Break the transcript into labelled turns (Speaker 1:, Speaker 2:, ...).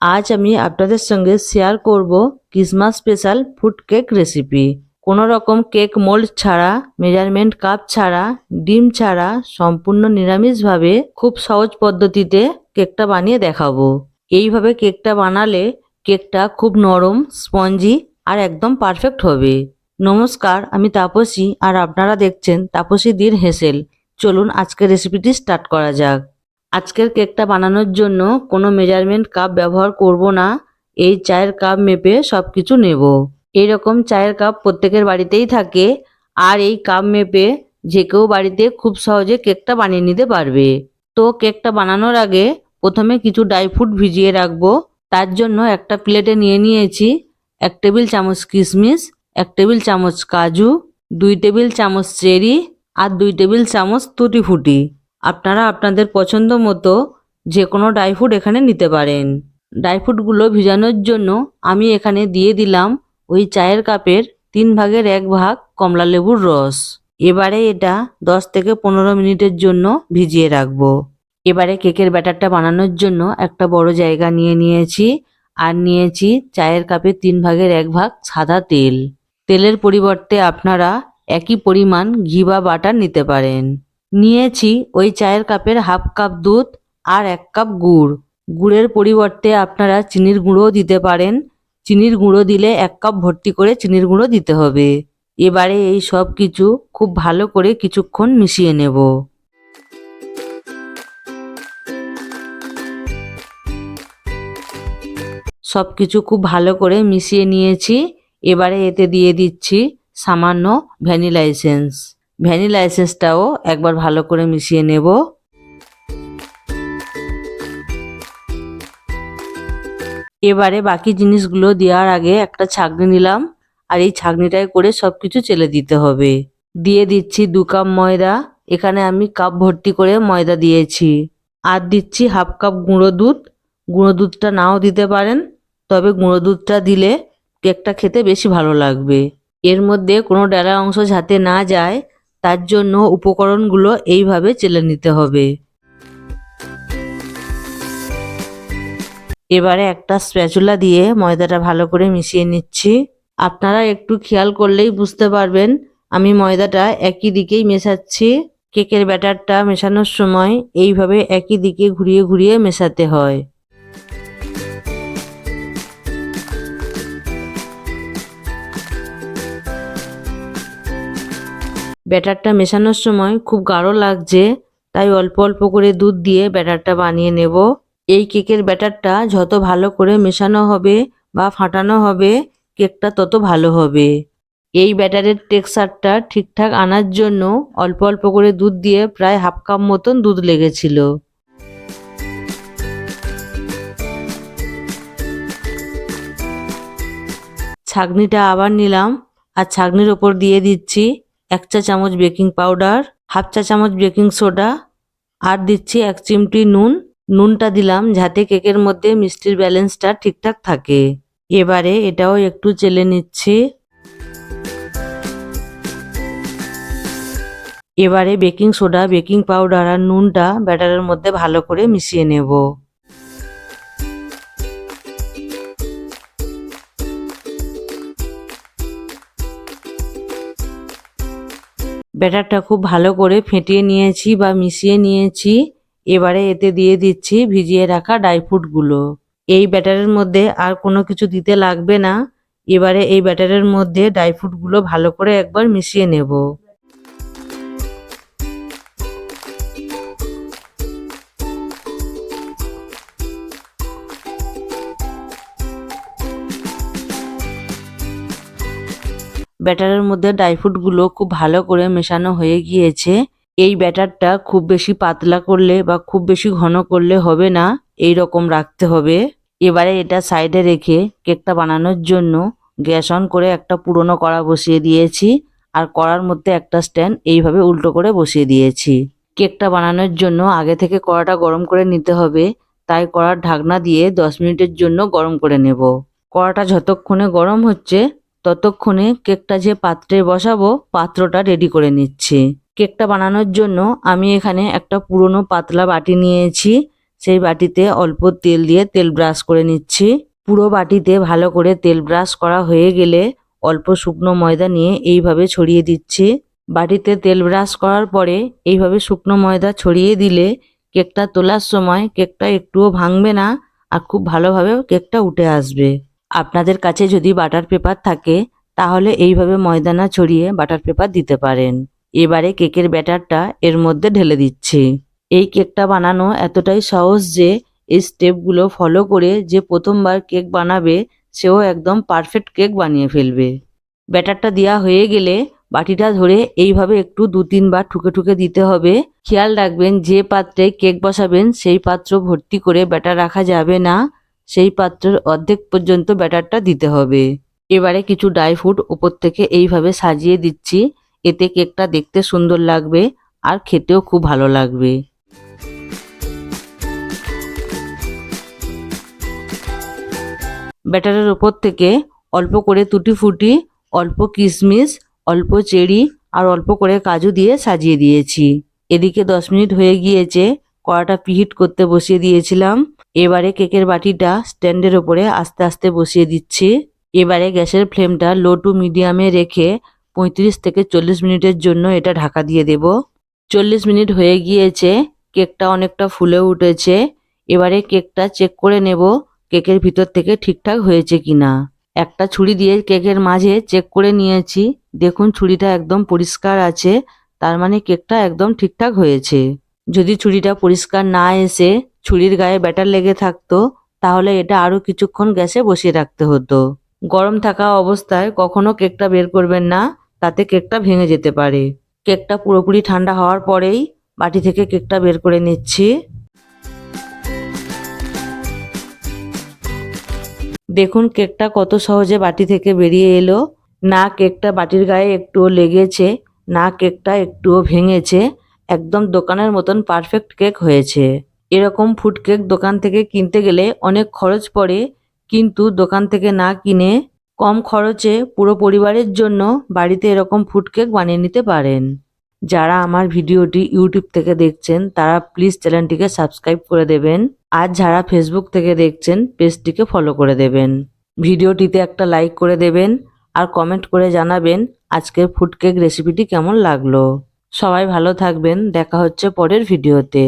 Speaker 1: আজ আমি আপনাদের সঙ্গে শেয়ার করব Christmas special food cake recipe. কোনো রকম কেক মোল্ড ছাড়া, মেজারমেন্ট কাপ ছাড়া, ডিম ছাড়া সম্পূর্ণ নিরামিষভাবে খুব সহজ পদ্ধতিতে কেকটা বানিয়ে দেখাবো। এইভাবে কেকটা বানালে কেকটা খুব নরম, স্পঞ্জি আর একদম পারফেক্ট হবে। নমস্কার, আমি তাপসী আর আপনারা দেখছেন তাপসী দির হেসেল। চলুন আজকের রেসিপিটি স্টার্ট করা যাক। আজকের কেকটা বানানোর জন্য কোনো মেজারমেন্ট কাপ ব্যবহার করব না। এই চায়ের কাপ মেপে সব কিছু নেব। এইরকম চায়ের কাপ প্রত্যেকের বাড়িতেই থাকে, আর এই কাপ মেপে যে কেউ বাড়িতে খুব সহজে কেকটা বানিয়ে নিতে পারবে। তো কেকটা বানানোর আগে প্রথমে কিছু ড্রাই ফ্রুট ভিজিয়ে রাখবো। তার জন্য একটা প্লেটে নিয়ে নিয়েছি 1 টেবিল চামচ কিশমিশ, 1 টেবিল চামচ কাজু, 2 টেবিল চামচ চেরি আর 2 টেবিল চামচ তুটি ফুটি। আপনারা আপনাদের পছন্দ মতো যে কোনো ড্রাই ফ্রুট এখানে নিতে পারেন। ড্রাই ফ্রুটগুলো ভিজানোর জন্য আমি এখানে দিয়ে দিলাম ওই চায়ের কাপের 3 ভাগের 1 ভাগ কমলা লেবুর রস। এবারে এটা 10 থেকে 15 মিনিটের জন্য ভিজিয়ে রাখবো। এবারে কেকের ব্যাটারটা বানানোর জন্য একটা বড় জায়গা নিয়ে নিয়েছি, আর নিয়েছি চায়ের কাপের 3 ভাগের 1 ভাগ সাদা তেল। তেলের পরিবর্তে আপনারা একই পরিমাণ ঘি বা বাটার নিতে পারেন। নিয়েছি ওই চায়ের কাপের হাফ কাপ দুধ আর 1 কাপ গুড়। গুড়ের পরিবর্তে আপনারা চিনির গুঁড়োও দিতে পারেন। চিনির গুঁড়ো দিলে 1 কাপ ভর্তি করে চিনির গুঁড়ো দিতে হবে। এবারে এই সব কিছু খুব ভালো করে কিছুক্ষণ মিশিয়ে নেব। সব কিছু খুব ভালো করে মিশিয়ে নিয়েছি। এবারে এতে দিয়ে দিচ্ছি সামান্য ভ্যানিলা এসেন্স। ভ্যানিলা এসেন্সটাও একবার ভালো করে মিশিয়ে নেব। এবারে বাকি জিনিসগুলো দেওয়ার আগে একটা ছাঁকনি নিলাম, আর এই ছাঁকনিটায় করে সব কিছু চেলে দিতে হবে। দিয়ে দিচ্ছি 2 কাপ ময়দা। এখানে আমি কাপ ভর্তি করে ময়দা দিয়েছি। আর দিচ্ছি হাফ কাপ গুঁড়ো দুধ। গুঁড়ো দুধটা নাও দিতে পারেন, তবে গুঁড়ো দুধটা দিলে কেকটা খেতে বেশি ভালো লাগবে। এর মধ্যে কোনো ডেলা অংশ যাতে না যায়, তার জন্য উপকরণগুলো এইভাবে চেলে নিতে হবে। এবারে একটা স্প্যাচুলা দিয়ে ময়দাটা ভালো করে মিশিয়ে নিচ্ছি। আপনারা একটু খেয়াল করলেই বুঝতে পারবেন আমি ময়দাটা একই দিকেই মেশাচ্ছি। কেকের ব্যাটারটা মেশানোর সময় এইভাবে একই দিকে ঘুরিয়ে ঘুরিয়ে মেশাতে হয়। ব্যাটারটা মেশানোর সময় খুব গাঢ় লাগছে, তাই অল্প অল্প করে দুধ দিয়ে ব্যাটারটা বানিয়ে নেব। এই কেকের ব্যাটারটা যত ভালো করে মেশানো হবে বা ফাটানো হবে, কেকটা তত ভালো হবে। এই ব্যাটারের টেক্সচারটা ঠিকঠাক আনার জন্য অল্প অল্প করে দুধ দিয়ে প্রায় হাফ কাপ মতন দুধ লেগেছিল। ছাঁকনিটা আবার নিলাম, আর ছাঁকনির ওপর দিয়ে দিচ্ছি 1 চা চামচ বেকিং পাউডার, হাফ চা চামচ বেকিং সোডা, আর দিচ্ছি 1 চিমটি নুন। নুনটা দিলাম যাতে কেকের মধ্যে মিষ্টির ব্যালেন্সটা ঠিকঠাক থাকে। এবারে এটাও একটু চেলে নিচ্ছি। এবারে বেকিং সোডা, বেকিং পাউডার আর নুনটা ব্যাটারের মধ্যে ভালো করে মিশিয়ে নেব। ব্যাটারটা খুব ভালো করে ফেটিয়ে নিয়েছি বা মিশিয়ে নিয়েছি। এবারে এতে দিয়ে দিচ্ছি ভিজিয়ে রাখা ড্রাই ফ্রুটগুলো। এই ব্যাটারের মধ্যে আর কোনো কিছু দিতে লাগবে না। এবারে এই ব্যাটারের মধ্যে ড্রাই ফ্রুটগুলো ভালো করে একবার মিশিয়ে নেব। ব্যাটারের মধ্যে ড্রাই ফ্রুটগুলো খুব ভালো করে মেশানো হয়ে গিয়েছে। এই ব্যাটারটা খুব বেশি পাতলা করলে বা খুব বেশি ঘন করলে হবে না, এই রকম রাখতে হবে। এবারে এটা সাইডে রেখে কেকটা বানানোর জন্য গ্যাস অন করে একটা পুরনো কড়া বসিয়ে দিয়েছি, আর কড়ার মধ্যে একটা স্ট্যান্ড এইভাবে উল্টো করে বসিয়ে দিয়েছি। কেকটা বানানোর জন্য আগে থেকে কড়াটা গরম করে নিতে হবে, তাই কড়ার ঢাকনা দিয়ে 10 মিনিটের জন্য গরম করে নেব। কড়াটা যতক্ষণে গরম হচ্ছে ততক্ষণে কেকটা যে পাত্রে বসাবো পাত্রটা রেডি করে নিচ্ছি। কেকটা বানানোর জন্য আমি এখানে একটা পুরনো পাতলা বাটি নিয়েছি, সেই বাটিতে অল্প তেল দিয়ে তেল ব্রাশ করে নিচ্ছি। পুরো বাটিতে ভালো করে তেল ব্রাশ করা হয়ে গেলে অল্প শুকনো ময়দা নিয়ে এইভাবে ছড়িয়ে দিচ্ছি। বাটিতে তেল ব্রাশ করার পরে এইভাবে শুকনো ময়দা ছড়িয়ে দিলে কেকটা তোলার সময় কেকটা একটুও ভাঙবে না আর খুব ভালোভাবে কেকটা উঠে আসবে। আপনাদের কাছে যদি বাটার পেপার থাকে তাহলে এইভাবে ময়দা না ছড়িয়ে বাটার পেপার দিতে পারেন। এবারে কেকের ব্যাটারটা এর মধ্যে ঢেলে দিচ্ছি। এই কেকটা বানানো এতটাই সহজ যে এই স্টেপগুলো ফলো করে যে প্রথমবার কেক বানাবে সেও একদম পারফেক্ট কেক বানিয়ে ফেলবে। ব্যাটারটা দেওয়া হয়ে গেলে বাটিটা ধরে এইভাবে একটু 2-3 বার ঠুকে ঠুকে দিতে হবে। খেয়াল রাখবেন যে পাত্রে কেক বসাবেন সেই পাত্র ভর্তি করে ব্যাটার রাখা যাবে না, সেই পাত্রের অর্ধেক পর্যন্ত ব্যাটারটা দিতে হবে। এবারে কিছু ড্রাই ফ্রুট উপর থেকে এইভাবে সাজিয়ে দিচ্ছি, এতে কেকটা দেখতে সুন্দর লাগবে আর খেতেও খুব ভালো লাগবে। ব্যাটারের ওপর থেকে অল্প করে তুটি ফুটি, অল্প কিশমিশ, অল্প চেরি আর অল্প করে কাজু দিয়ে সাজিয়ে দিয়েছি। এদিকে 10 মিনিট হয়ে গিয়েছে, কড়াটা প্রিহিট করতে বসিয়ে দিয়েছিলাম। এবারে কেকের বাটিটা স্ট্যান্ডের ওপরে আস্তে আস্তে বসিয়ে দিচ্ছি। এবারে গ্যাসের ফ্লেমটা লো টু মিডিয়ামে রেখে 35 থেকে 40 মিনিটের জন্য এটা ঢাকা দিয়ে দেব। 40 মিনিট হয়ে গিয়েছে, কেকটা অনেকটা ফুলে উঠেছে। এবারে কেকটা চেক করে নেব কেকের ভিতর থেকে ঠিকঠাক হয়েছে কিনা। একটা ছুরি দিয়ে কেকের মাঝে চেক করে নিয়েছি, দেখুন ছুরিটা একদম পরিষ্কার আছে, তার মানে কেকটা একদম ঠিকঠাক হয়েছে। যদি ছুরিটা পরিষ্কার না এসে ছুরির গায়ে ব্যাটার লেগে থাকতো তাহলে এটা আরো কিছুক্ষণ গ্যাসে বসিয়ে রাখতে হতো। গরম থাকা অবস্থায় কখনো কেকটা বের করবেন না, তাতে কেকটা ভেঙে যেতে পারে। কেকটা পুরোপুরি ঠান্ডা হওয়ার পরেই বাটি থেকে কেকটা বের করে নিচ্ছি। দেখুন কেকটা কত সহজে বাটি থেকে বেরিয়ে এলো। না কেকটা বাটির গায়ে একটুও লেগেছে, না কেকটা একটুও ভেঙেছে, একদম দোকানের মতন পারফেক্ট কেক হয়েছে। এরকম ফুড কেক দোকান থেকে কিনতে গেলে অনেক খরচ পড়ে, কিন্তু দোকান থেকে না কিনে কম খরচে পুরো পরিবারের জন্য বাড়িতে এরকম ফুড কেক বানিয়ে নিতে পারেন। যারা আমার ভিডিওটি ইউটিউব থেকে দেখছেন তারা প্লিজ চ্যানেলটিকে সাবস্ক্রাইব করে দেবেন, আর যারা ফেসবুক থেকে দেখছেন পেজটিকে ফলো করে দেবেন। ভিডিওটিতে একটা লাইক করে দেবেন আর কমেন্ট করে জানাবেন আজকের ফুড কেক রেসিপিটি কেমন লাগলো। সবাই ভালো থাকবেন, দেখা হচ্ছে পরের ভিডিওতে।